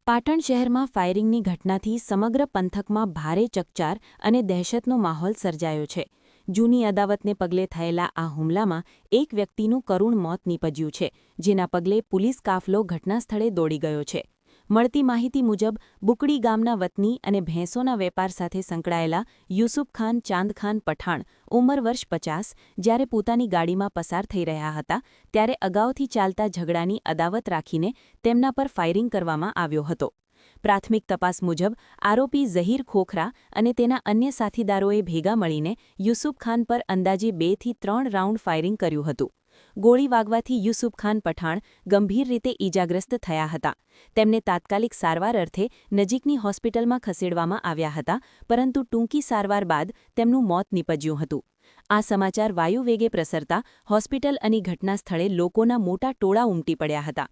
પાટણ શહેરમાં ફાયરિંગની ઘટનાથી સમગ્ર પંથકમાં ભારે ચકચાર અને દહેશતનો માહોલ સર્જાયો છે. જૂની અદાવતને પગલે થયેલા આ હુમલામાં એક વ્યક્તિનું કરુણ મોત નીપજ્યું છે, જેના પગલે પોલીસ કાફલો ઘટનાસ્થળે દોડી ગયો છે. મળતી માહિતી મુજબ બુકડી ગામના વતની અને ભેંસોના વેપાર સાથે સંકળાયેલા યુસુફખાન ચાંદખાન પઠાણ ઉંમર વર્ષ 50 જ્યારે પોતાની ગાડીમાં પસાર થઈ રહ્યા હતા ત્યારે અગાઉથી ચાલતા ઝઘડાની અદાવત રાખીને તેમના પર ફાયરિંગ કરવામાં આવ્યો હતો. પ્રાથમિક તપાસ મુજબ આરોપી ઝહીર ખોખરા અને તેના અન્ય સાથીદારોએ ભેગા મળીને યુસુફખાન પર અંદાજે 2 થી 3 રાઉન્ડ ફાયરિંગ કર્યું હતું. ગોળી વાગવાથી યુસુફખાન પઠાણ ગંભીર રીતે ઈજાગ્રસ્ત થયા હતા. તેમને તાત્કાલિક સારવાર અર્થે નજીકની હોસ્પિટલમાં ખસેડવામાં આવ્યા હતા, પરંતુ ટૂંકી સારવાર બાદ તેમનું મોત નીપજ્યું હતું. આ સમાચાર વાયુવેગે પ્રસરતા હોસ્પિટલ અને ઘટનાસ્થળે લોકોના મોટા ટોળા ઉમટી પડ્યા હતા.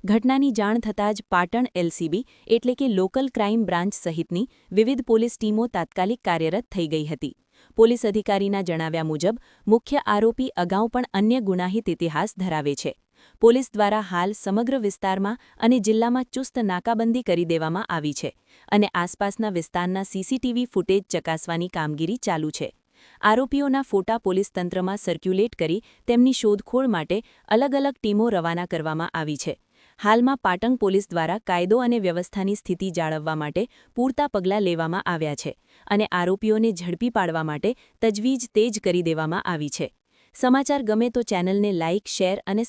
ઘટનાની જાણ થતાં જ પાટણ એલસીબી એટલે કે લોકલ ક્રાઇમ બ્રાન્ચ સહિતની વિવિધ પોલીસ ટીમો તાત્કાલિક કાર્યરત થઈ ગઈ હતી. પોલીસ અધિકારીના જણાવ્યા મુજબ મુખ્ય આરોપી અગાઉ પણ અન્ય ગુનાહિત ઇતિહાસ ધરાવે છે. પોલીસ દ્વારા હાલ સમગ્ર વિસ્તારમાં અને જિલ્લામાં ચુસ્ત નાકાબંધી કરી દેવામાં આવી છે અને આસપાસના વિસ્તારના સીસીટીવી ફૂટેજ ચકાસવાની કામગીરી ચાલુ છે. આરોપીઓના ફોટા પોલીસ તંત્રમાં સર્ક્યુલેટ કરી તેમની શોધખોળ માટે અલગ અલગ ટીમો રવાના કરવામાં આવી છે. હાલમાં પાટણ પોલીસ દ્વારા કાયદો અને વ્યવસ્થાની સ્થિતિ જાળવવા માટે પૂરતા પગલાં લેવામાં આવ્યા છે અને આરોપીઓને ઝડપી પાડવા માટે તજવીજ તેજ કરી દેવામાં આવી છે. સમાચાર ગમે તો ચેનલને લાઇક, શેર અને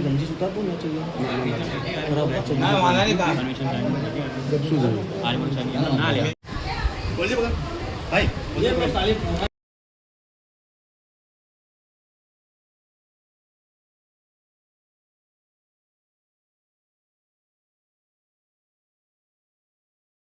गंजी सूता तो नहीं चाहिए ना वाला नहीं था परमिशन चाहिए आज मन चाहिए ना ले बोलिए भाई ये मैं तालीम